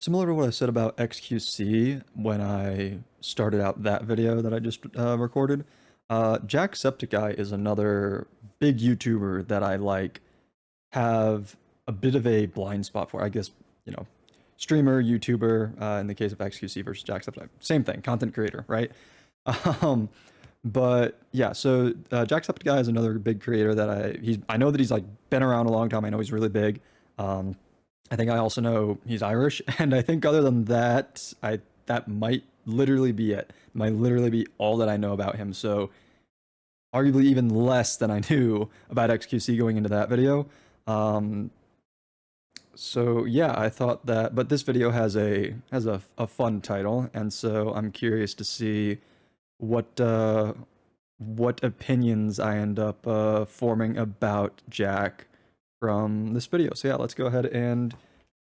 Similar to what I said about XQC when I started out that video that I just recorded, Jacksepticeye is another big YouTuber that I have a bit of a blind spot for. I guess, you know, streamer, YouTuber, in the case of XQC versus Jacksepticeye. Same thing, content creator, right? Um, but yeah, so Jacksepticeye is another big creator that I know that he's like been around a long time. I know he's really big. Um, I think I also know he's Irish, and I think other than that, that might literally be it. Might literally be all that I know about him. So arguably even less than I knew about XQC going into that video. Um, so yeah, I thought that, but this video has a fun title, and so I'm curious to see what what opinions I end up forming about Jack from this video. So yeah, let's go ahead and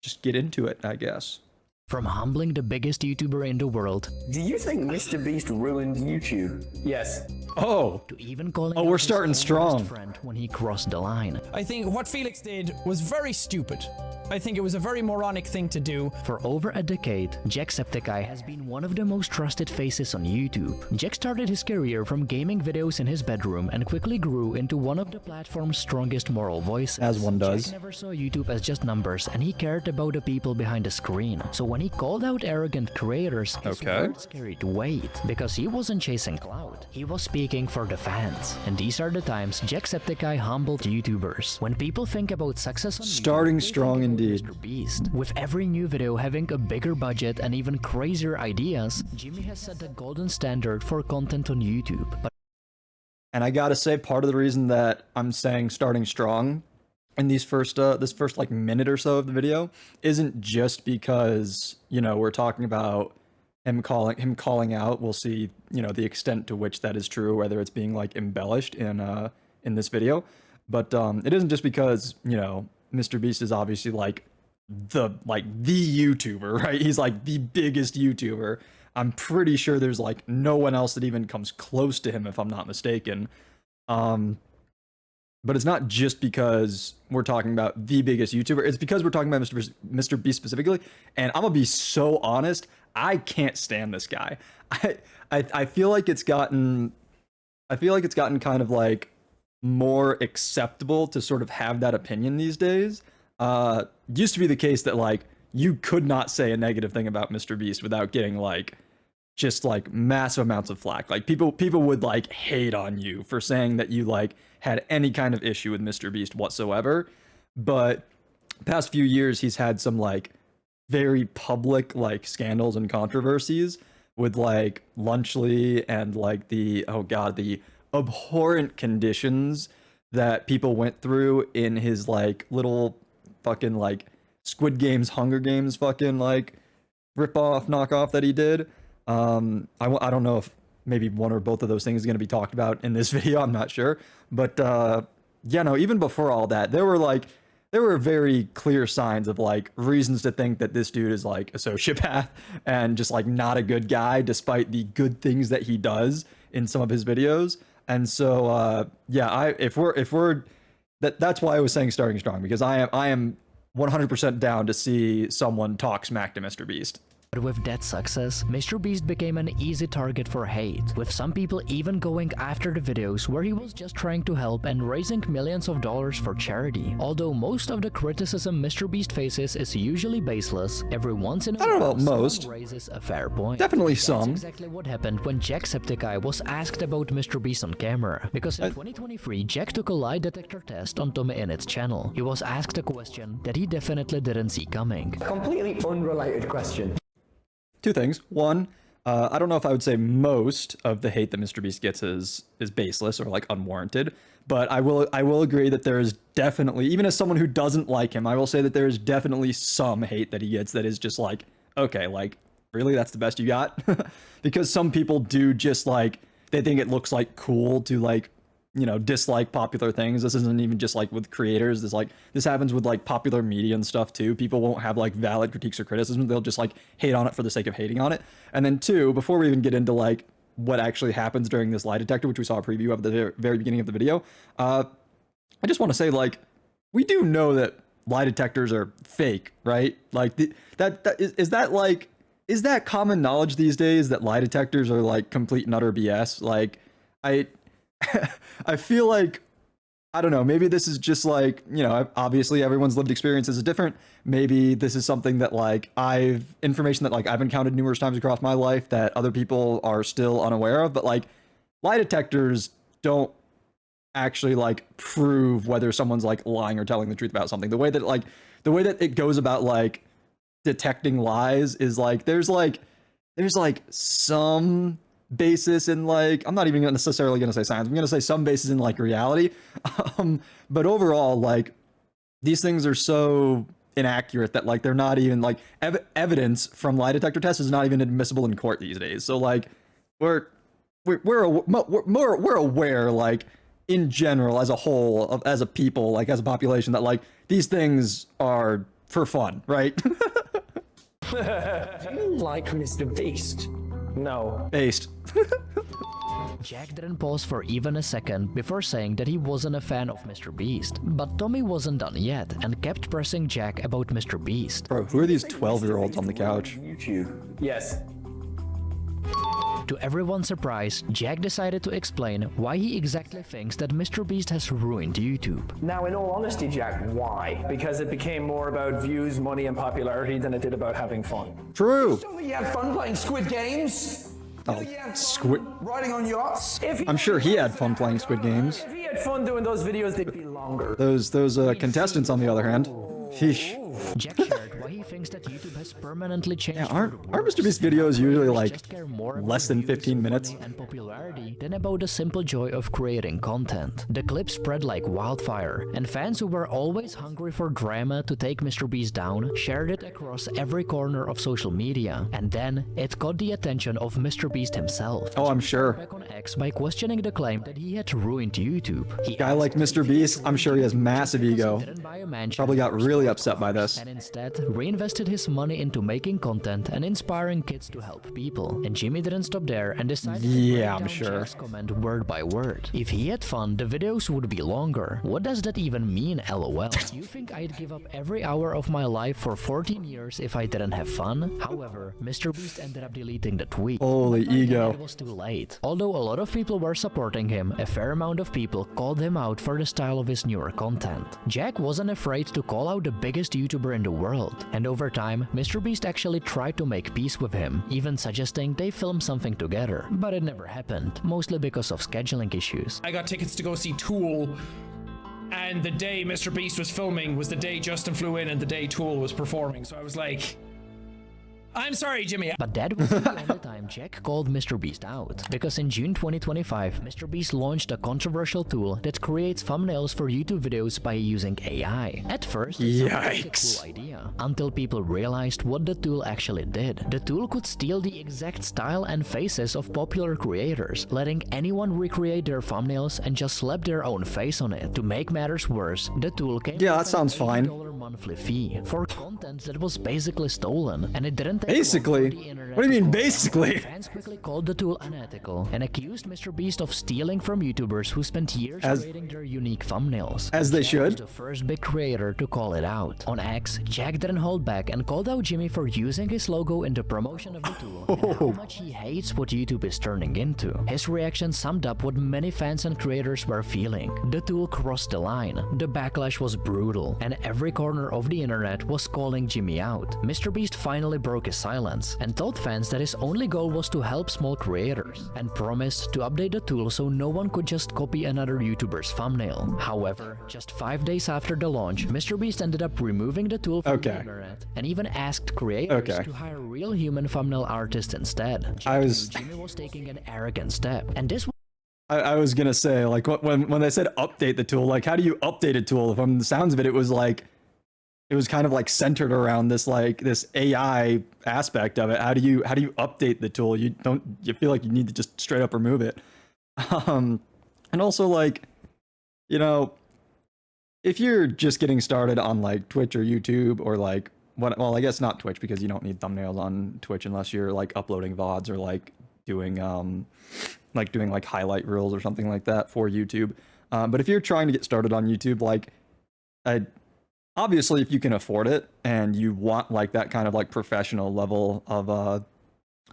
just get into it, I guess. From humbling the biggest YouTuber in the world. Do you think Mr. Beast ruined YouTube? Yes. Oh. To even calling we're starting strong. Friend when he crossed the line. I think what Felix did was very stupid. I think it was a very moronic thing to do. For over a decade, Jacksepticeye has been one of the most trusted faces on YouTube. Jack started his career from gaming videos in his bedroom and quickly grew into one of the platform's strongest moral voices. As one does. Jack never saw YouTube as just numbers, and he cared about the people behind the screen. So when he called out arrogant creators, his words carried weight, because he wasn't chasing clout. He was speaking for the fans. And these are the times Jacksepticeye humbled YouTubers. When people think about success on starting YouTube, strong indeed. Mr. Beast. With every new video having a bigger budget and even crazier ideas, Jimmy has set the golden standard for content on YouTube. And I gotta say, part of the reason that I'm saying starting strong in these this first like minute or so of the video isn't just because, you know, we're talking about him calling out. We'll see, you know, the extent to which that is true, whether it's being like embellished in this video. But it isn't just because, you know, Mr. Beast is obviously like the YouTuber, right? He's like the biggest YouTuber. I'm pretty sure there's like no one else that even comes close to him, if I'm not mistaken. But it's not just because we're talking about the biggest YouTuber. It's because we're talking about Mr. Beast specifically. And I'm gonna be so honest, I can't stand this guy. I feel like it's gotten kind of like more acceptable to sort of have that opinion these days. Used to be the case that like you could not say a negative thing about Mr. Beast without getting like just like massive amounts of flack. Like people would like hate on you for saying that you like had any kind of issue with Mr. Beast whatsoever. But past few years he's had some like very public like scandals and controversies with like Lunchly and like the abhorrent conditions that people went through in his like little fucking like Squid Games, Hunger Games fucking like rip-off knockoff that he did. I don't know if maybe one or both of those things is going to be talked about in this video, I'm not sure, but yeah, no, even before all that there were very clear signs of like reasons to think that this dude is like a sociopath and just like not a good guy despite the good things that he does in some of his videos. And so yeah, that's why I was saying starting strong, because I am 100% down to see someone talk smack to Mr. Beast. But with that success, Mr. Beast became an easy target for hate, with some people even going after the videos where he was just trying to help and raising millions of dollars for charity. Although most of the criticism Mr. Beast faces is usually baseless, every once in a while someone raises a fair point. Definitely That's some. exactly what happened when Jacksepticeye was asked about Mr. Beast on camera, because in 2023 Jack took a lie detector test on Tommy Innit's channel. He was asked a question that he definitely didn't see coming. Completely unrelated question. Two things. One, I don't know if I would say most of the hate that Mr. Beast gets is baseless or like unwarranted, but I will agree that there is definitely, even as someone who doesn't like him, I will say that there is definitely some hate that he gets that is just like, okay, like really, that's the best you got? Because some people do just like, they think it looks like cool to like, you know, dislike popular things. This isn't even just like with creators. This happens with like popular media and stuff too. People won't have like valid critiques or criticism. They'll just like hate on it for the sake of hating on it. And then two, before we even get into like what actually happens during this lie detector, which we saw a preview of at the very beginning of the video, I just want to say like, we do know that lie detectors are fake, right? Like is that like, is that common knowledge these days that lie detectors are like complete and utter BS? Like I I feel like, I don't know, maybe this is just like, you know, obviously everyone's lived experiences is different. Maybe this is something that like information that like I've encountered numerous times across my life that other people are still unaware of, but like lie detectors don't actually like prove whether someone's like lying or telling the truth about something. The way that it goes about like detecting lies is like there's like some basis in like, I'm not even necessarily going to say science, I'm going to say some basis in like reality. But overall, like these things are so inaccurate that like they're not even like evidence from lie detector tests is not even admissible in court these days. So like we're aware, like in general as a whole, as a people, like as a population, that like these things are for fun, right? Do you like Mr. Beast? No. Based. Jack didn't pause for even a second before saying that he wasn't a fan of Mr. Beast. But Tommy wasn't done yet and kept pressing Jack about Mr. Beast. Bro, who are these 12-year-olds on the couch? YouTube. Yes. To everyone's surprise, Jack decided to explain why he exactly thinks that Mr. Beast has ruined YouTube. Now, in all honesty, Jack, why? Because it became more about views, money, and popularity than it did about having fun. True. Don't think you had fun playing Squid Games? Oh, Squid. Riding on yachts? I'm sure he had fun playing Squid Games. If he had fun doing those videos, they'd be longer. Those contestants, on the other hand. Sheesh. Jack shared why he thinks that YouTube has permanently changed. Yeah, aren't Mr. Beast videos usually like less than 15 minutes? And popularity than about the simple joy of creating content. The clip spread like wildfire, and fans who were always hungry for drama to take Mr. Beast down shared it across every corner of social media. And then it caught the attention of Mr. Beast himself. Oh, I'm sure. Back on X by questioning the claim that he had ruined YouTube. Guy like Mr. Beast, I'm sure he has massive ego. Probably got really upset by this. And instead reinvested his money into making content and inspiring kids to help people. And Jimmy didn't stop there and decided to break I'm down sure. Jack's comment word by word. If he had fun, the videos would be longer. What does that even mean, lol? You think I'd give up every hour of my life for 14 years if I didn't have fun? However, Mr. Beast ended up deleting the tweet. Holy ego. It was too late. Although a lot of people were supporting him, a fair amount of people called him out for the style of his newer content. Jack wasn't afraid to call out the biggest YouTuber in the world, and over time, Mr. Beast actually tried to make peace with him, even suggesting they film something together. But it never happened, mostly because of scheduling issues. I got tickets to go see Tool, and the day Mr. Beast was filming was the day Justin flew in and the day Tool was performing, so I was like, I'm sorry, Jimmy. But that wasn't the only time Jack called Mr. Beast out, because in June 2025, Mr. Beast launched a controversial tool that creates thumbnails for YouTube videos by using AI. At first, it sounded like a cool idea, until people realized what the tool actually did. The tool could steal the exact style and faces of popular creators, letting anyone recreate their thumbnails and just slap their own face on it. To make matters worse, the tool came Yeah, that with sounds an fine. $80 monthly fee for content that was basically stolen, and it didn't take long Basically? for the internet What do you to mean, call out. basically? Fans quickly called the tool unethical and accused Mr. Beast of stealing from YouTubers who spent years creating their unique thumbnails. As they Jack should. was the first big creator to call it out. On X, Jack didn't hold back and called out Jimmy for using his logo in the promotion of the tool and how much he hates what YouTube is turning into. His reaction summed up what many fans and creators were feeling. The tool crossed the line. The backlash was brutal, and every corner of the internet was calling Jimmy out. Mr. Beast finally broke his silence and told fans that his only goal was to help small creators, and promised to update the tool so no one could just copy another YouTuber's thumbnail. However, just 5 days after the launch, Mr. Beast ended up removing the tool from the internet and even asked creators to hire real human thumbnail artists instead. Jimmy was taking an arrogant step, and this I was gonna say, like, when they said update the tool, like, how do you update a tool? From the sounds of it, it was like, it was kind of like centered around this, like, this AI aspect of it. How do you update the tool? You feel like you need to just straight up remove it. And also, like, you know, if you're just getting started on like Twitch or YouTube or like well, I guess not Twitch, because you don't need thumbnails on Twitch unless you're like uploading VODs or like doing like highlight reels or something like that for YouTube. But if you're trying to get started on YouTube, like obviously if you can afford it and you want like that kind of like professional level of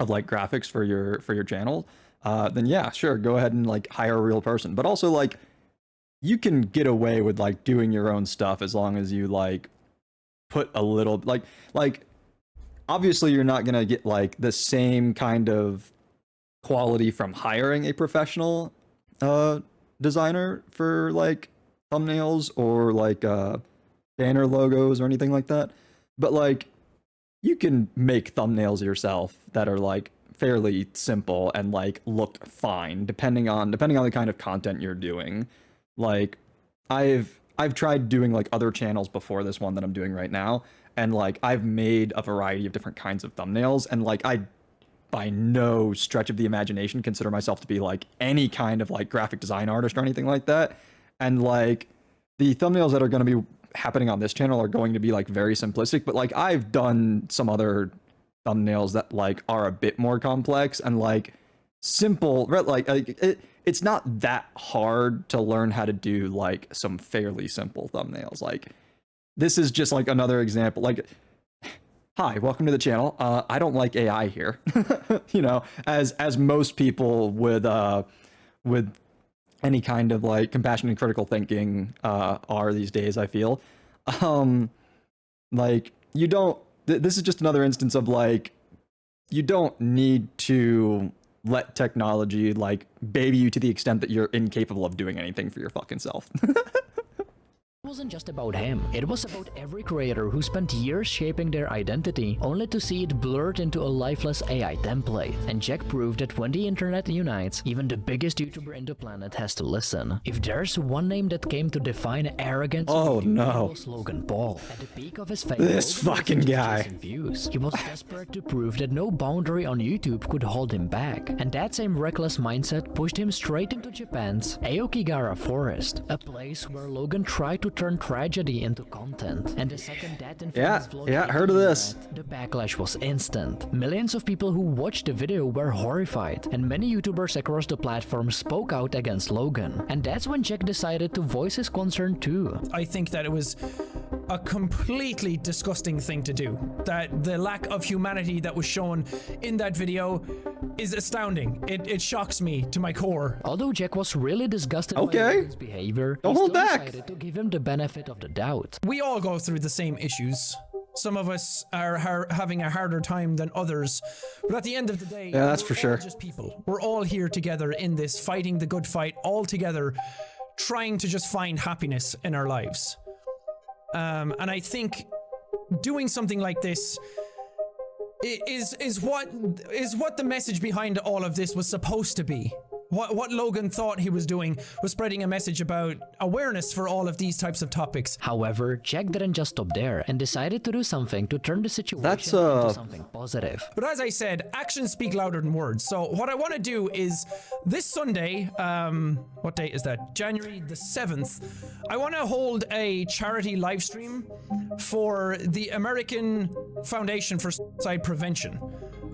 like graphics for your channel, then yeah, sure, go ahead and like hire a real person. But also like you can get away with like doing your own stuff as long as you like put a little like obviously you're not gonna get like the same kind of quality from hiring a professional designer for like thumbnails or like banner logos or anything like that, but like you can make thumbnails yourself that are like fairly simple and like look fine depending on the kind of content you're doing. Like I've tried doing like other channels before this one that I'm doing right now, and like I've made a variety of different kinds of thumbnails, and like I by no stretch of the imagination consider myself to be like any kind of like graphic design artist or anything like that. And like the thumbnails that are going to be happening on this channel are going to be like very simplistic, but like I've done some other thumbnails that like are a bit more complex and like simple, like it's not that hard to learn how to do like some fairly simple thumbnails. Like this is just like another example. Like, hi, welcome to the channel. I don't like AI here. You know, as most people with any kind of like compassion and critical thinking are these days, I feel. Like you don't, this is just another instance of like, you don't need to let technology like baby you to the extent that you're incapable of doing anything for your fucking self. It wasn't just about him, it was about every creator who spent years shaping their identity only to see it blurred into a lifeless AI template. And Jack proved that when the internet unites, even the biggest YouTuber in the planet has to listen. If there's one name that came to define arrogance, oh no, it was Logan Paul. At the peak of his fame, this fucking guy. Views. He was desperate to prove that no boundary on YouTube could hold him back. And that same reckless mindset pushed him straight into Japan's Aokigahara Forest, a place where Logan tried to turn tragedy into content. And the second that infamous vlog hit heard of this. the backlash was instant. Millions of people who watched the video were horrified, and many YouTubers across the platform spoke out against Logan. And that's when Jack decided to voice his concern too. I think that it was a completely disgusting thing to do. That the lack of humanity that was shown in that video is astounding. It shocks me to my core. Although Jack was really disgusted by Logan's behavior, don't he hold still back. decided to give him the benefit of the doubt. We all go through the same issues. Some of us are having a harder time than others, but at the end of the day, yeah, that's for we're sure. all just people. We're all here together in this, fighting the good fight, all together, trying to just find happiness in our lives. And I think doing something like this is what the message behind all of this was supposed to be. What Logan thought he was doing was spreading a message about awareness for all of these types of topics. However, Jack didn't just stop there and decided to do something to turn the situation into something positive. But as I said, actions speak louder than words. So what I want to do is this Sunday, what date is that? January the 7th. I want to hold a charity live stream for the American Foundation for Suicide Prevention.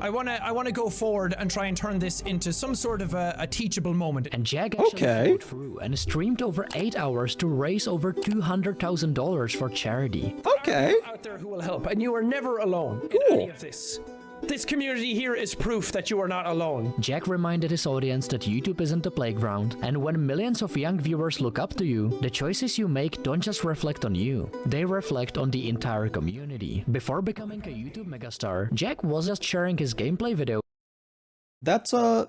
I want to go forward and try and turn this into some sort of a teachable moment. And Jack actually followed through and streamed over 8 hours to raise over $200,000 for charity. Okay. Out there who will help, and you are never alone in any of this. This community here is proof that you are not alone. Jack reminded his audience that YouTube isn't a playground, and when millions of young viewers look up to you, the choices you make don't just reflect on you, they reflect on the entire community. Before becoming a YouTube megastar, Jack was just sharing his gameplay video. That's that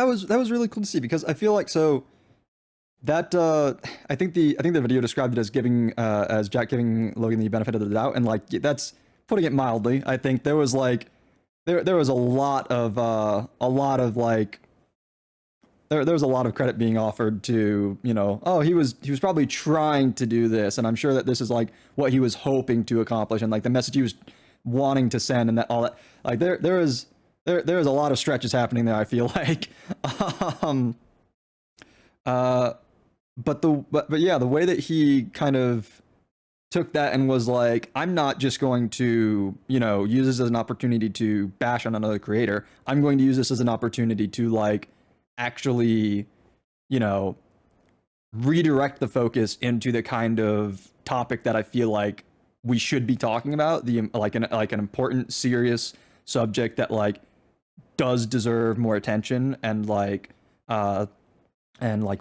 was really cool to see, because I feel like that I think the video described it as Jack giving Logan the benefit of the doubt, and like that's putting it mildly. I think there was like there was a lot of credit being offered to, you know, oh, he was probably trying to do this, and I'm sure that this is like what he was hoping to accomplish, and like the message he was wanting to send, and that all that, like there is a lot of stretches happening there, I feel like. But yeah, the way that he kind of took that and was like, I'm not just going to, you know, use this as an opportunity to bash on another creator. I'm going to use this as an opportunity to like actually, you know, redirect the focus into the kind of topic that I feel like we should be talking about, like an important, serious subject that like does deserve more attention and like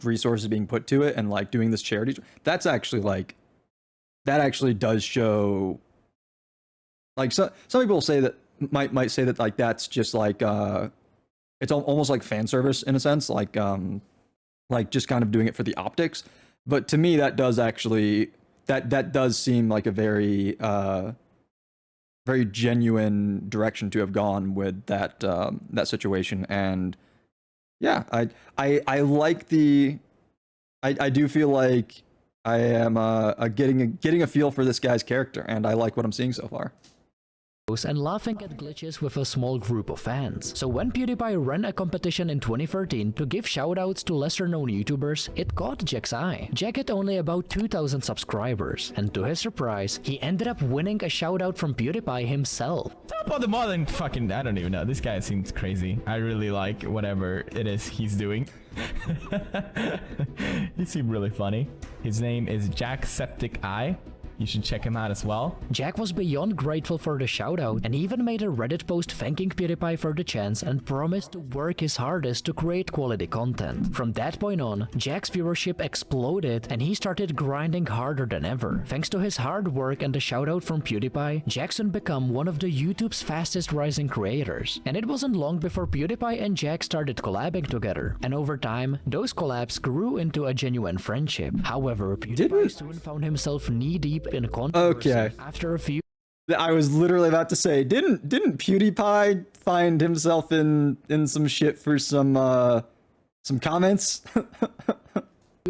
resources being put to it, and like doing this charity. That's actually like, that actually does show, like, some people say that might say that like that's just like it's almost like fan service in a sense, like just kind of doing it for the optics. But to me, that does actually, that does seem like a very very genuine direction to have gone with that that situation. And yeah, I like I do feel like I am getting a feel for this guy's character, and I like what I'm seeing so far. And laughing at glitches with a small group of fans. So when PewDiePie ran a competition in 2013 to give shoutouts to lesser known YouTubers, it caught Jack's eye. Jack had only about 2,000 subscribers, and to his surprise, he ended up winning a shoutout from PewDiePie himself. Top of the modern fucking, I don't even know. This guy seems crazy. I really like whatever it is he's doing. He seemed really funny. His name is Jacksepticeye. You should check him out as well. Jack was beyond grateful for the shoutout and even made a Reddit post thanking PewDiePie for the chance and promised to work his hardest to create quality content. From that point on, Jack's viewership exploded and he started grinding harder than ever. Thanks to his hard work and the shoutout from PewDiePie, Jack soon became one of the YouTube's fastest rising creators. And it wasn't long before PewDiePie and Jack started collabing together. And over time, those collabs grew into a genuine friendship. However, PewDiePie soon found himself knee-deep in controversy. Okay. After a few I was literally about to say, didn't PewDiePie find himself in some shit for some comments?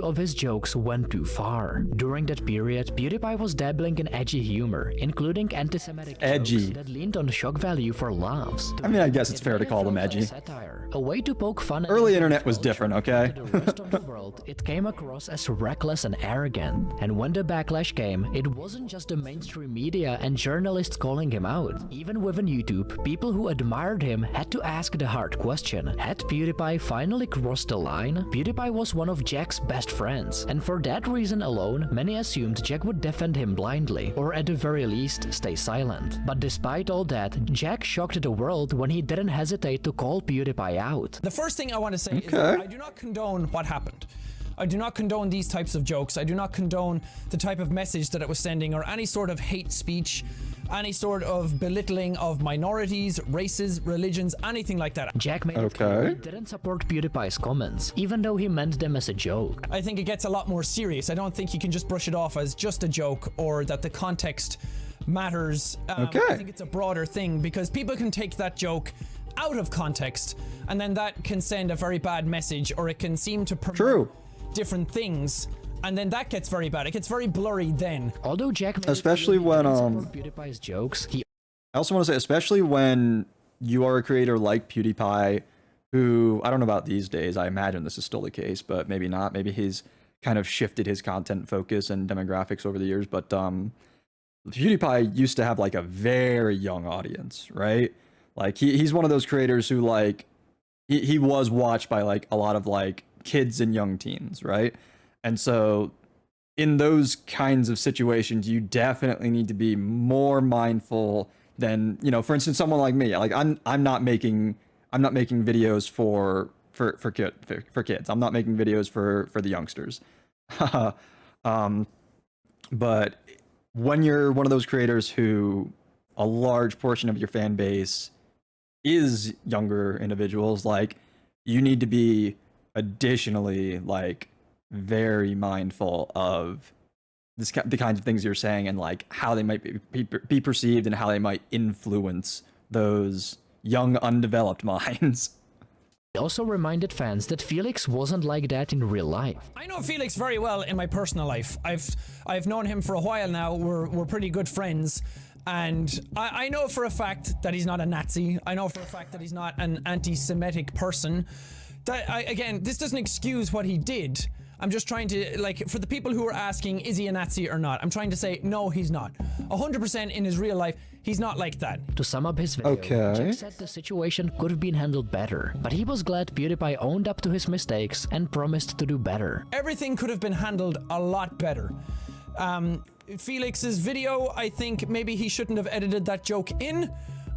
of his jokes went too far. During that period, PewDiePie was dabbling in edgy humor, including anti-Semitic jokes that leaned on shock value for laughs. I mean, I guess it's fair to call them edgy. Satire, a way to poke fun at early internet was different, okay? to the rest of the world, it came across as reckless and arrogant. And when the backlash came, it wasn't just the mainstream media and journalists calling him out. Even within YouTube, people who admired him had to ask the hard question: had PewDiePie finally crossed the line? PewDiePie was one of Jack's best friends, and for that reason alone, many assumed Jack would defend him blindly, or at the very least, stay silent. But despite all that, Jack shocked the world when he didn't hesitate to call PewDiePie out. The first thing I want to say is that I do not condone what happened. I do not condone these types of jokes. I do not condone the type of message that it was sending, or any sort of hate speech, any sort of belittling of minorities, races, religions, anything like that. Jack made it clear he didn't support PewDiePie's comments, even though he meant them as a joke. I think it gets a lot more serious. I don't think you can just brush it off as just a joke, or that the context matters. I think it's a broader thing, because people can take that joke out of context, and then that can send a very bad message, or it can seem to promote different things, and then that gets very bad. It gets very blurry then. Although Jack made especially when PewDiePie's jokes, I also want to say, especially when you are a creator like PewDiePie, who, I don't know about these days, I imagine this is still the case, but maybe not. Maybe he's kind of shifted his content focus and demographics over the years, but PewDiePie used to have like a very young audience, right? Like he's one of those creators who like he was watched by like a lot of like kids and young teens, right? And so in those kinds of situations, you definitely need to be more mindful than, you know, for instance, someone like me. Like I'm not making videos for kids. I'm not making videos for the youngsters. But when you're one of those creators who a large portion of your fan base is younger individuals, like you need to be additionally like very mindful of the kinds of things you're saying, and like how they might be perceived, and how they might influence those young undeveloped minds. He also reminded fans that Felix wasn't like that in real life. I know Felix very well in my personal life. I've known him for a while now. We're pretty good friends. And I know for a fact that he's not a Nazi. I know for a fact that he's not an anti-Semitic person. Again, this doesn't excuse what he did. I'm just trying to, like, for the people who are asking, is he a Nazi or not? I'm trying to say, no, he's not. 100% in his real life, he's not like that. To sum up his video, Jack said the situation could have been handled better, but he was glad PewDiePie owned up to his mistakes and promised to do better. Everything could have been handled a lot better. Felix's video, I think maybe he shouldn't have edited that joke in.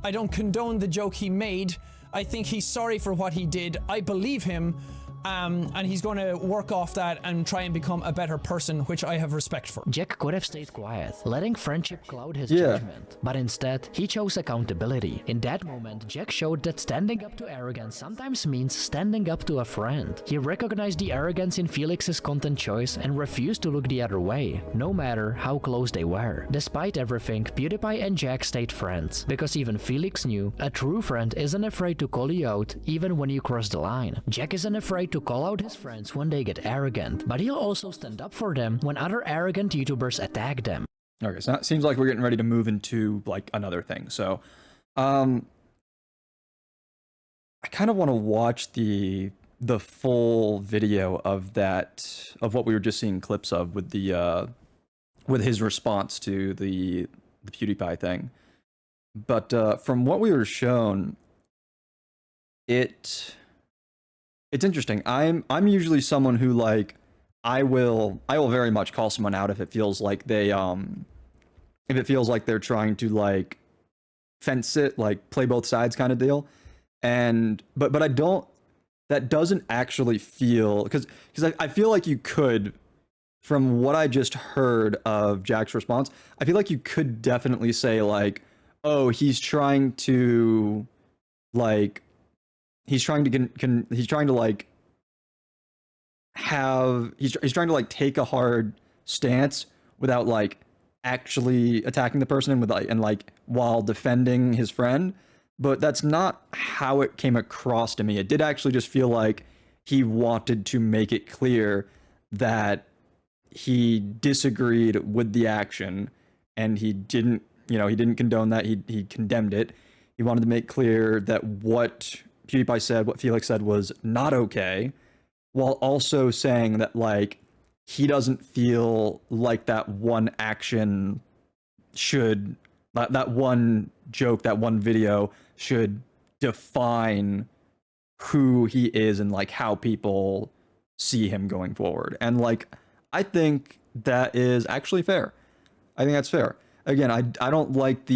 I don't condone the joke he made. I think he's sorry for what he did. I believe him. And he's going to work off that and try and become a better person, which I have respect for. Jack could have stayed quiet, letting friendship cloud his judgment, but instead, he chose accountability. In that moment, Jack showed that standing up to arrogance sometimes means standing up to a friend. He recognized the arrogance in Felix's content choice and refused to look the other way, no matter how close they were. Despite everything, PewDiePie and Jack stayed friends, because even Felix knew a true friend isn't afraid to call you out even when you cross the line. Jack isn't afraid to call out his friends when they get arrogant, but he'll also stand up for them when other arrogant YouTubers attack them. Okay, so it seems like we're getting ready to move into like another thing. So, I kind of want to watch the full video of what we were just seeing clips of with the with his response to the PewDiePie thing. But from what we were shown, it's interesting. I'm usually someone who like I will very much call someone out if it feels like they're trying to like fence it, like play both sides kind of deal. And but I don't, that doesn't actually feel, because I feel like you could, from what I just heard of Jack's response, I feel like you could definitely say like, oh, he's trying to like he's trying to take a hard stance without like actually attacking the person and while defending his friend. But that's not how it came across to me. It did actually just feel like he wanted to make it clear that he disagreed with the action, and he didn't condone that. He condemned it. He wanted to make clear that what PewDiePie said, what Felix said, was not okay, while also saying that like he doesn't feel like that one action should, that one joke, that one video should define who he is and like how people see him going forward. And like I think that is actually fair. I think that's fair. Again, I don't like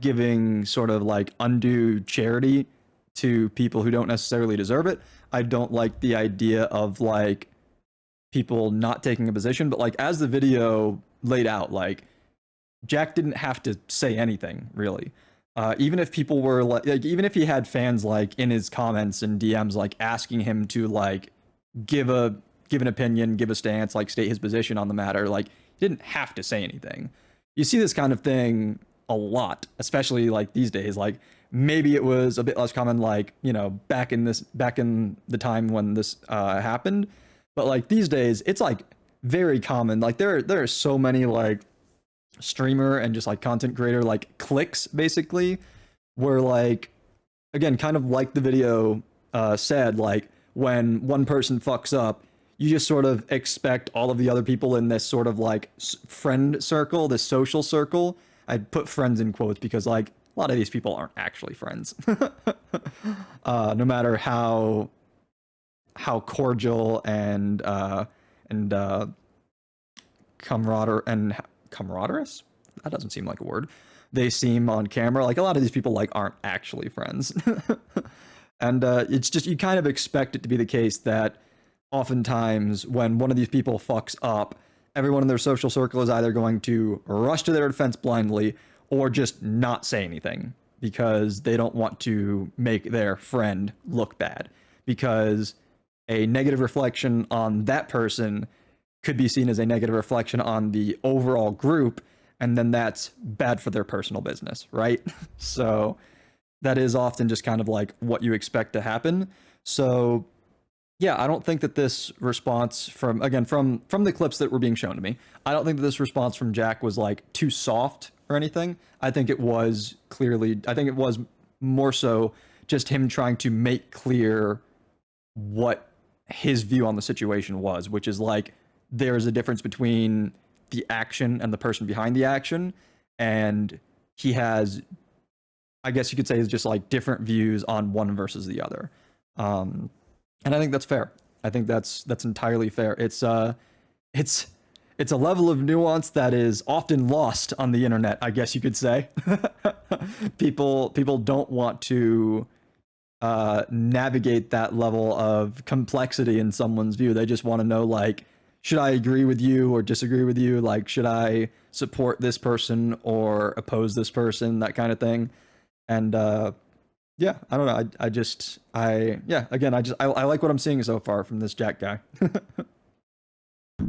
giving sort of like undue charity to people who don't necessarily deserve it. I don't like the idea of like people not taking a position, but like as the video laid out, like Jack didn't have to say anything really. Even if people were like even if he had fans like in his comments and DMs like asking him to like give an opinion, give a stance, like state his position on the matter, like he didn't have to say anything. You see this kind of thing a lot, especially like these days. Like maybe it was a bit less common, like, you know, back in the time when this happened, but like these days it's like very common. Like there are so many like streamer and just like content creator like cliques basically, where like, again, kind of like the video said, like when one person fucks up, you just sort of expect all of the other people in this sort of like friend circle, this social circle. I put friends in quotes because like a lot of these people aren't actually friends. No matter how cordial and camaraderie, that doesn't seem like a word, they seem on camera, like a lot of these people like aren't actually friends. And it's just, you kind of expect it to be the case that oftentimes when one of these people fucks up, everyone in their social circle is either going to rush to their defense blindly or just not say anything because they don't want to make their friend look bad, because a negative reflection on that person could be seen as a negative reflection on the overall group, and then that's bad for their personal business, right? So that is often just kind of like what you expect to happen. So yeah, I don't think that this response from the clips that were being shown to me, I don't think that this response from Jack was like too soft or anything. I think it was more so just him trying to make clear what his view on the situation was, which is like there's a difference between the action and the person behind the action, and he has, I guess you could say, is just like different views on one versus the other. And I think that's fair. I think that's entirely fair. It's it's a level of nuance that is often lost on the internet, I guess you could say. People don't want to navigate that level of complexity in someone's view. They just want to know, like, should I agree with you or disagree with you? Like, should I support this person or oppose this person? That kind of thing. And yeah, I don't know. I like what I'm seeing so far from this Jack guy.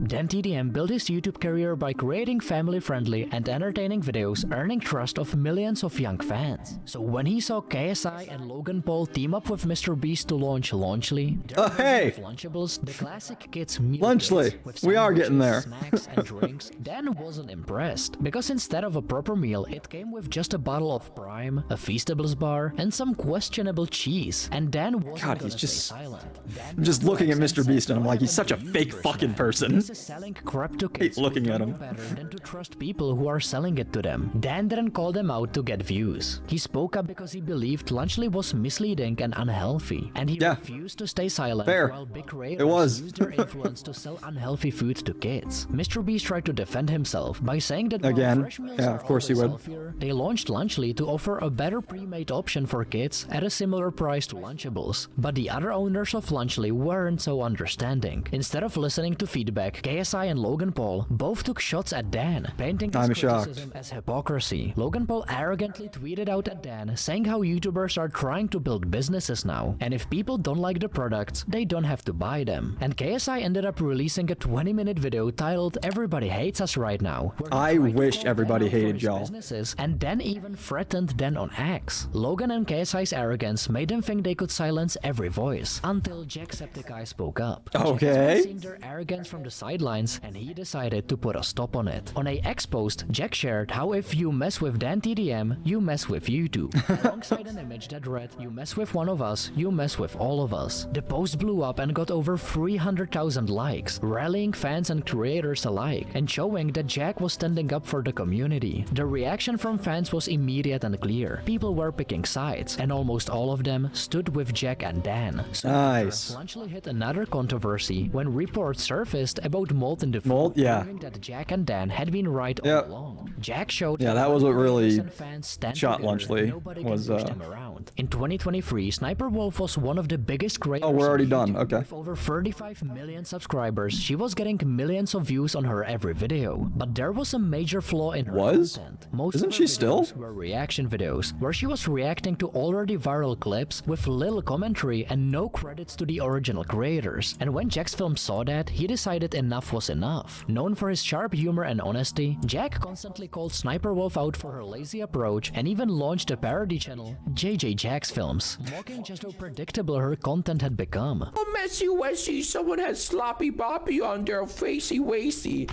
Dan TDM built his YouTube career by creating family-friendly and entertaining videos, earning trust of millions of young fans. So when he saw KSI and Logan Paul team up with Mr. Beast to launch Launchly, Hey! Lunchables, the classic kids meal Lunchley, kits with we are getting there. snacks and drinks, Dan wasn't impressed, because instead of a proper meal, it came with just a bottle of Prime, a Feastables bar, and some questionable cheese. And Dan wasn't God, gonna he's stay just- silent. Dan I'm just looking at flexed and Mr. Beast said, and I'm like, he's "I'm such a the fake universe, fucking man. person." This is selling crap to kids looking who at know him. better than to trust people who are selling it to them. Dan didn't call them out to get views. He spoke up because he believed Lunchley was misleading and unhealthy, and he Yeah. refused to stay silent Fair. while big creators It was. used their influence to sell unhealthy food to kids. Mr. Beast tried to defend himself by saying that while Again, fresh meals yeah, are of course he always would. healthier, they launched Lunchley to offer a better pre-made option for kids at a similar price to Lunchables. But the other owners of Lunchley weren't so understanding. Instead of listening to feedback, KSI and Logan Paul both took shots at Dan, painting his I'm shocked. criticism as hypocrisy. Logan Paul arrogantly tweeted out at Dan, saying how YouTubers are trying to build businesses now, and if people don't like the products, they don't have to buy them. And KSI ended up releasing a 20-minute video titled "Everybody Hates Us Right Now," where he I tried to wish call everybody Dan out for hated his y'all. businesses, and Dan even threatened Dan on X. Logan and KSI's arrogance made them think they could silence every voice, until Jacksepticeye spoke up. Jack Okay. has been seeing their arrogance from the sidelines, and he decided to put a stop on it. On a X post, Jack shared how if you mess with Dan TDM, you mess with YouTube, alongside an image that read, "You mess with one of us, you mess with all of us." The post blew up and got over 300,000 likes, rallying fans and creators alike, and showing that Jack was standing up for the community. The reaction from fans was immediate and clear. People were picking sides, and almost all of them stood with Jack and Dan. So Nice. Lunchley hit another controversy when reports surfaced about mold in the food, Mold? Yeah. proving that Jack and Dan had been right Yep. all along. Jack showed Yeah, that was what really and fans stand shot together, Lunchley, nobody can was, push them around. In 2023, Sniper Wolf was one of the biggest creators. Oh, we're already on done. YouTube. Okay. With over 35 million subscribers, she was getting millions of views on her every video. But there was a major flaw in her Was? content. Most Isn't of her she still? videos were reaction videos, where she was reacting to already viral clips with little commentary and no credits to the original creators. And when Jack's film saw that, he decided enough was enough. Known for his sharp humor and honesty, Jack constantly called Sniper Wolf out for her lazy approach and even launched a parody channel, JJ Jack's Films, mocking just how predictable her content had become. Oh, messy wessy, someone has sloppy boppy on their facey wacy.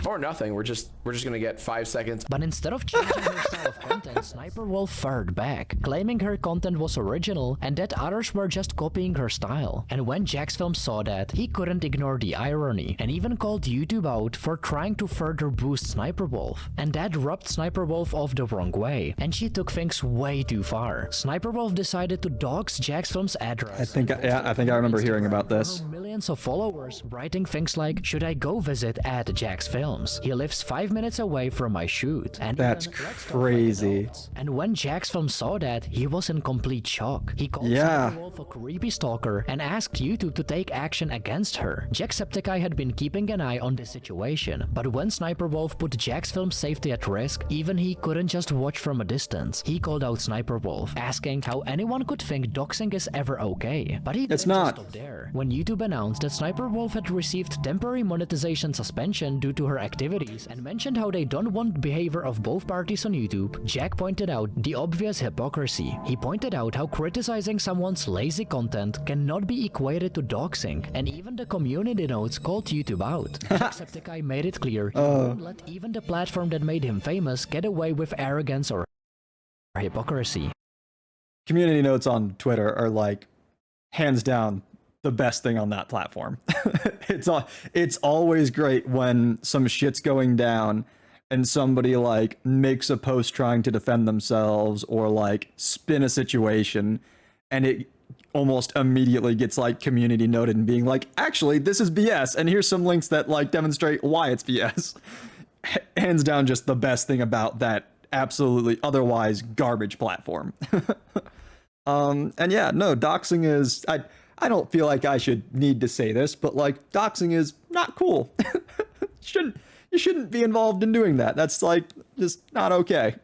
Or nothing. We're just gonna get 5 seconds. But instead of changing her style of content, Sniper Wolf fired back, claiming her content was original and that others were just copying her style. And when Jack's Film saw that, he couldn't ignore the irony and even called YouTube out for trying to further boost Sniper Wolf. And that rubbed Sniper Wolf off the wrong way, and she took things way too far. Sniper Wolf decided to dox Jack's Film's address. I think I remember hearing about this. For her millions of followers, writing things like, "Should I go visit at Jack's Films? He lives 5 minutes away from my shoot." And That's even, "Let's talk like crazy. adults." And when Jack's Film saw that, he was in complete shock. He called Yeah. Sniper Wolf a creepy stalker and asked YouTube to take action against her. Jacksepticeye had been keeping an eye on this situation, but when Sniper Wolf put Jack's Film's safety at risk, even he couldn't just watch from a distance. He called out Sniper Wolf, asking how anyone could think doxing is ever okay. But he didn't It's just not. stop there. When YouTube announced that Sniper Wolf had received temporary monetization suspension due to her activities and mentioned how they don't want behavior of both parties on YouTube, Jack pointed out the obvious hypocrisy. He pointed out how criticizing someone's lazy content cannot be equated to doxing, and even the community notes called YouTube out. Jacksepticeye made it clear he won't let even the platform that made him famous get away with arrogance or hypocrisy. Community notes on Twitter are like hands down the best thing on that platform. It's always great when some shit's going down and somebody like makes a post trying to defend themselves or like spin a situation, and it almost immediately gets like community noted and being like, actually, this is BS, and here's some links that like demonstrate why it's BS. Hands down, just the best thing about that absolutely otherwise garbage platform. And yeah, no, doxing is, I don't feel like I should need to say this, but like doxing is not cool. You shouldn't be involved in doing that. That's like just not okay.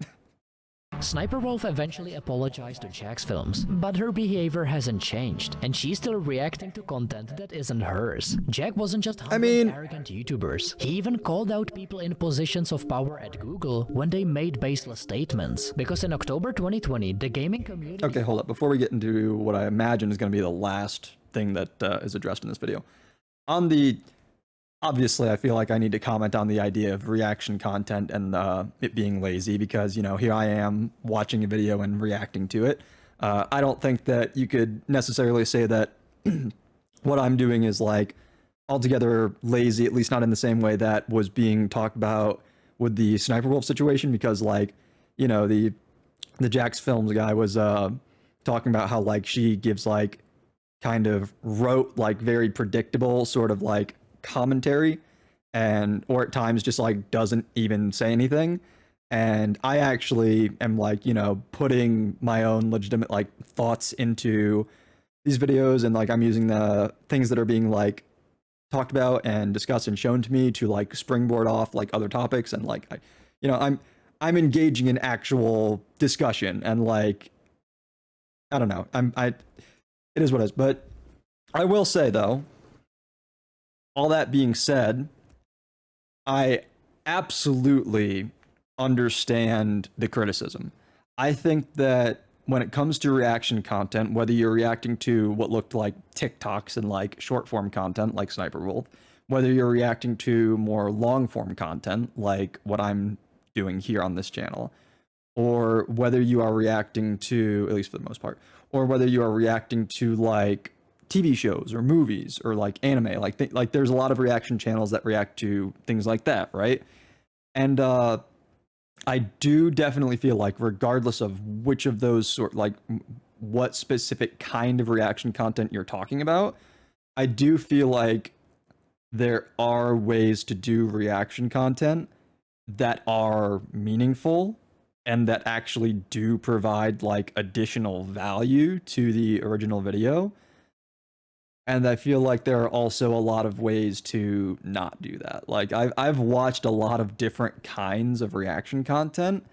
Sniper Wolf eventually apologized to Jack's Films, but her behavior hasn't changed, and she's still reacting to content that isn't hers. Jack wasn't just humbling arrogant YouTubers, he even called out people in positions of power at Google when they made baseless statements. Because in October 2020, the gaming community... Okay, hold up. Before we get into what I imagine is going to be the last thing that is addressed in this video. Obviously, I feel like I need to comment on the idea of reaction content and it being lazy because, you know, here I am watching a video and reacting to it. I don't think that you could necessarily say that what I'm doing is like altogether lazy, at least not in the same way that was being talked about with the Sniper Wolf situation, because like, you know, the Jack's Films guy was talking about how like she gives like kind of rote, like very predictable sort of like commentary, and or at times just like doesn't even say anything. And I actually am like, you know, putting my own legitimate like thoughts into these videos, and like I'm using the things that are being like talked about and discussed and shown to me to like springboard off like other topics, and like I'm engaging in actual discussion, and like I don't know, it is what it is. But I will say though, all that being said, I absolutely understand the criticism. I think that when it comes to reaction content, whether you're reacting to what looked like TikToks and like short form content like Sniper Wolf, whether you're reacting to more long form content like what I'm doing here on this channel, or whether you are reacting to, at least for the most part, or whether you are reacting to like TV shows or movies or like anime, like there's a lot of reaction channels that react to things like that, right? And I do definitely feel like regardless of which of those sort, like what specific kind of reaction content you're talking about, I do feel like there are ways to do reaction content that are meaningful and that actually do provide like additional value to the original video. And I feel like there are also a lot of ways to not do that. Like I've watched a lot of different kinds of reaction content,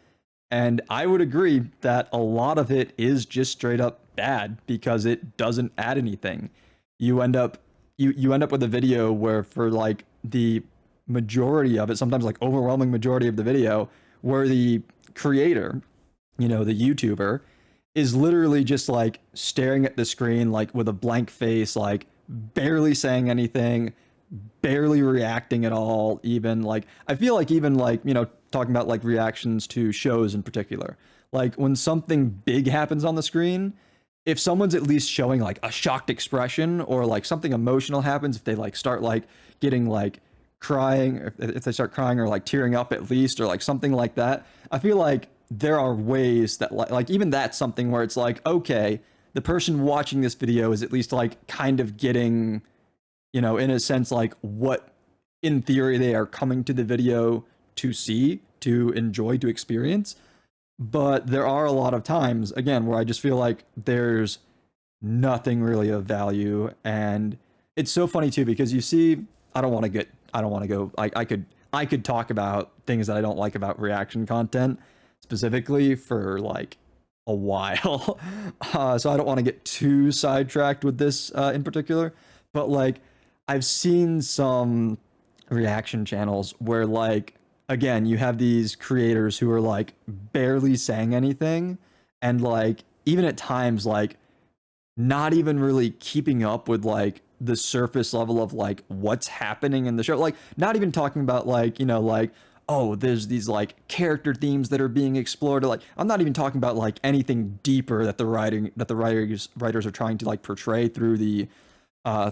and I would agree that a lot of it is just straight up bad because it doesn't add anything. You end up with a video where for like the majority of it, sometimes like overwhelming majority of the video, where the creator, you know, the YouTuber, is literally just like staring at the screen like with a blank face, like barely saying anything, barely reacting at all. Even like I feel like even like, you know, talking about like reactions to shows in particular, like when something big happens on the screen, if someone's at least showing like a shocked expression or like something emotional happens, if they like start like getting like crying, if they start crying or like tearing up at least, or like something like that, I feel like there are ways that like even that's something where it's like, okay, the person watching this video is at least like kind of getting, you know, in a sense, like what in theory they are coming to the video to see, to enjoy, to experience. But there are a lot of times, again, where I just feel like there's nothing really of value. And it's so funny too, because you see, I don't want to go, I could talk about things that I don't like about reaction content specifically for like a while. So I don't want to get too sidetracked with this in particular, but like I've seen some reaction channels where like, again, you have these creators who are like barely saying anything, and like even at times like not even really keeping up with like the surface level of like what's happening in the show, like not even talking about like, you know, like, oh, there's these like character themes that are being explored. Like, I'm not even talking about like anything deeper that the writers are trying to like portray through the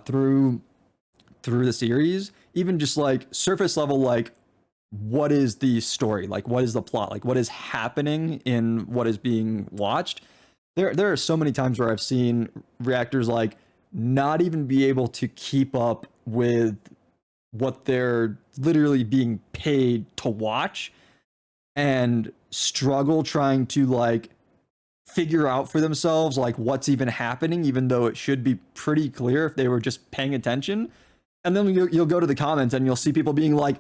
through the series. Even just like surface level, like what is the story, like what is the plot, like what is happening in what is being watched. there are so many times where I've seen reactors like not even be able to keep up with what they're literally being paid to watch and struggle trying to like figure out for themselves like what's even happening, even though it should be pretty clear if they were just paying attention. And then you'll go to the comments and you'll see people being like,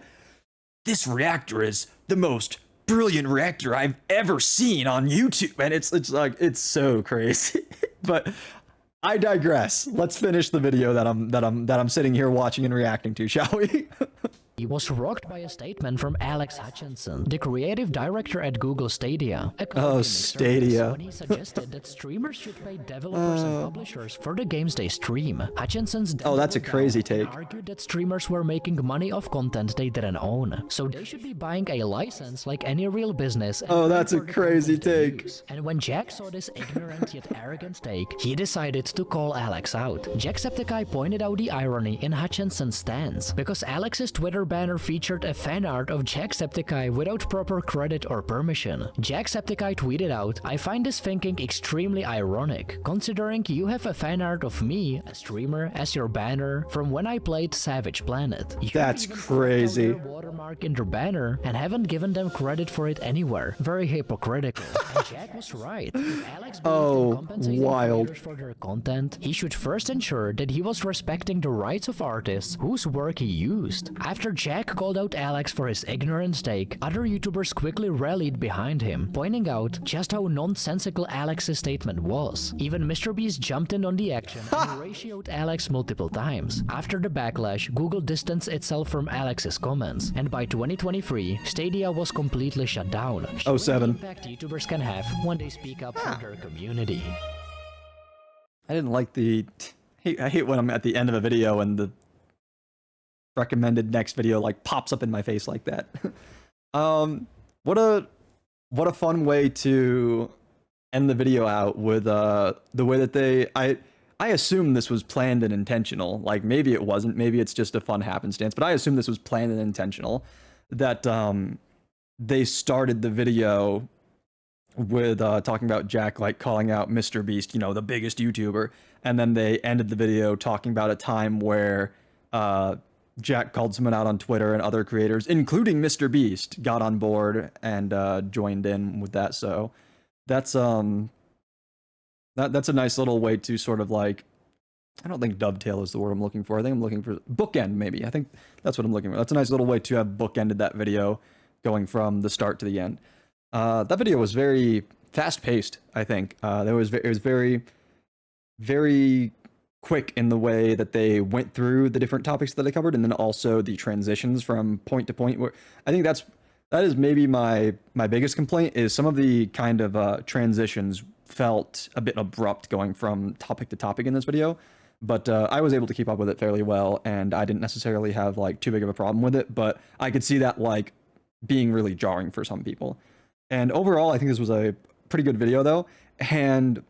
this reactor is the most brilliant reactor I've ever seen on YouTube. And it's like, it's so crazy. But I digress. Let's finish the video that I'm sitting here watching and reacting to, shall we? He was rocked by a statement from Alex Hutchinson, the creative director at Google Stadia. Oh, Stadia. When he suggested that streamers should pay developers and publishers for the games they stream. Hutchinson's Oh, that's a crazy take. argued that streamers were making money off content they didn't own, so they should be buying a license like any real business. Oh, that's a crazy take. And when Jack saw this ignorant yet arrogant take, he decided to call Alex out. Jacksepticeye pointed out the irony in Hutchinson's stance, because Alex's Twitter banner featured a fan art of Jacksepticeye without proper credit or permission. Jacksepticeye tweeted out, "I find this thinking extremely ironic, considering you have a fan art of me, a streamer, as your banner from when I played Savage Planet. You That's even crazy. put their watermark in their banner and haven't given them credit for it anywhere. Very hypocritical." And Jack was right. If Alex believed in compensating wild. creators for their content, he should first ensure that he was respecting the rights of artists whose work he used. After Jack called out Alex for his ignorant take, other YouTubers quickly rallied behind him, pointing out just how nonsensical Alex's statement was. Even MrBeast jumped in on the action and ratioed Alex multiple times. After the backlash, Google distanced itself from Alex's comments, and by 2023, Stadia was completely shut down, showing 07. the impact YouTubers can have when they speak up for their community. I didn't like I hate when I'm at the end of a video and the recommended next video like pops up in my face like that. What a fun way to end the video out with the way that I assume this was planned and intentional. Like maybe it wasn't, maybe it's just a fun happenstance, but I assume this was planned and intentional, that they started the video with talking about Jack like calling out MrBeast, you know, the biggest YouTuber, and then they ended the video talking about a time where Jack called someone out on Twitter and other creators, including MrBeast, got on board and joined in with that. So that's that's a nice little way to sort of like, I don't think dovetail is the word I'm looking for. I think I'm looking for bookend, maybe. I think that's what I'm looking for. That's a nice little way to have bookended that video, going from the start to the end. That video was very fast-paced, I think. It was very, very quick in the way that they went through the different topics that they covered, and then also the transitions from point to point. Where I think that is maybe my biggest complaint, is some of the kind of transitions felt a bit abrupt going from topic to topic in this video. But I was able to keep up with it fairly well, and I didn't necessarily have like too big of a problem with it. But I could see that like being really jarring for some people. And overall, I think this was a pretty good video, though. And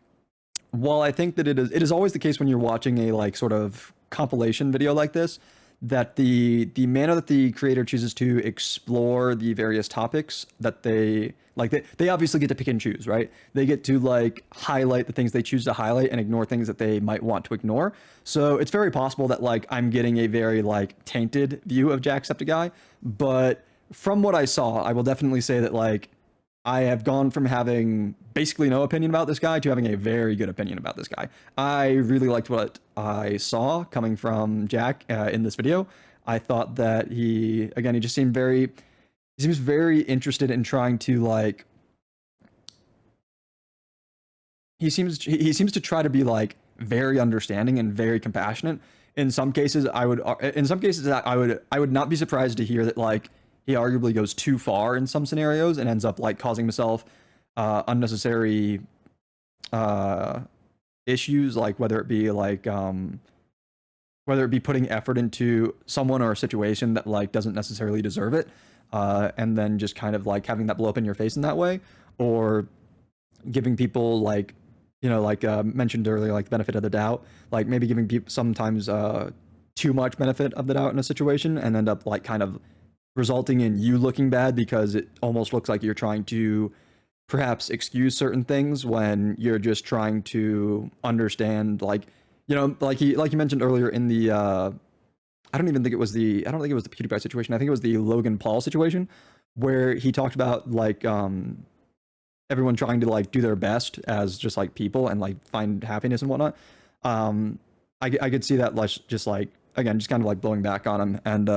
while I think that it is always the case when you're watching a like sort of compilation video like this, that the manner that the creator chooses to explore the various topics that they like, they obviously get to pick and choose, right? They get to like highlight the things they choose to highlight and ignore things that they might want to ignore. So it's very possible that like I'm getting a very like tainted view of Jacksepticeye, but from what I saw, I will definitely say that like I have gone from having basically no opinion about this guy to having a very good opinion about this guy. I really liked what I saw coming from Jack in this video. I thought that he just seems very interested in trying to like, he seems to try to be like very understanding and very compassionate. In some cases, I would not be surprised to hear that like he arguably goes too far in some scenarios and ends up like causing himself unnecessary issues, like whether it be putting effort into someone or a situation that like doesn't necessarily deserve it, and then just kind of like having that blow up in your face in that way, or giving people like, you know, like mentioned earlier, like the benefit of the doubt, like maybe giving people sometimes too much benefit of the doubt in a situation and end up like kind of resulting in you looking bad because it almost looks like you're trying to perhaps excuse certain things when you're just trying to understand, like, you know, like you mentioned earlier in the I don't think it was the PewDiePie situation. I think it was the Logan Paul situation where he talked about like everyone trying to like do their best as just like people and like find happiness and whatnot. I could see that just like again just kind of like blowing back on him, and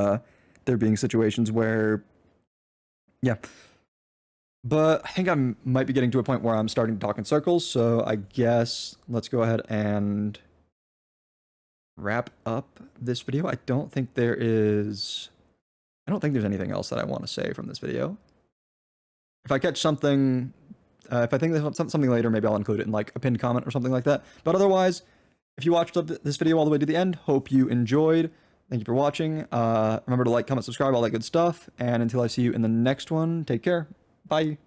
there being situations where yeah. But I think I might be getting to a point where I'm starting to talk in circles, so I guess let's go ahead and wrap up this video. I don't think there's anything else that I want to say from this video. If I catch something, if I think there's something later, maybe I'll include it in like a pinned comment or something like that. But otherwise, if you watched this video all the way to the end, hope you enjoyed. Thank you for watching. Remember to like, comment, subscribe, all that good stuff. And until I see you in the next one, take care. Bye.